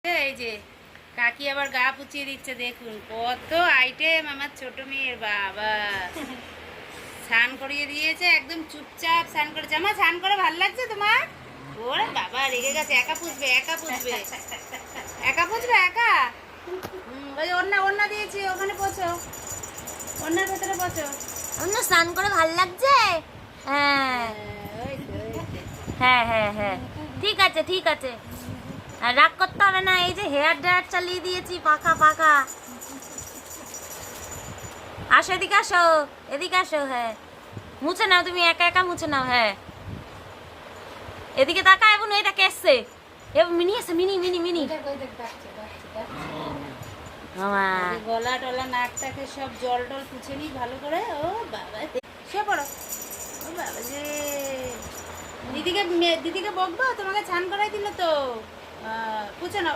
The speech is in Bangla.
এই যে কাকি আবার গা পুচিয়ে দিচ্ছে, দেখুন কত আইটেম আমার ছোট মেয়ের। বাবা স্নান করিয়ে দিয়েছে, একদম চুপচাপ স্নান করেছে। আমার স্নান করে ভালো লাগছে তোমার? ওরে বাবা রেগে গেছে, একা পুষবে একা পুষবে একা পুষবে একা। ওই ওড়না ওড়না দিয়েছি, ওখানে পচো, ওড়নার ভেতরে পচো। অন্য স্নান করে ভাল লাগছে। হ্যাঁ হ্যাঁ হ্যাঁ হ্যাঁ ঠিক আছে ঠিক আছে, আর রাগ করতে হবে না। এই যে হেয়ার ড্রায়ার চালিয়ে দিয়েছি, পাখা পাখা। আসো এদিকে আসো, এদিকে আসো। হ্যাঁ মুছে নাও, তুমি একা একা মুছে নাও। হ্যাঁ এদিকে তাকা। এবং এটা কে এসছে? মিনি আছে, মিনি মিনি মিনি। গলা টলা নাকটাকে সব জল টল পুছে নি ভালো করে। ও বাবা সে পড়ো। ও বাবা যে দিদিকে বকবো, তোমাকে স্নান করাই দিল তো। পুছে নাও।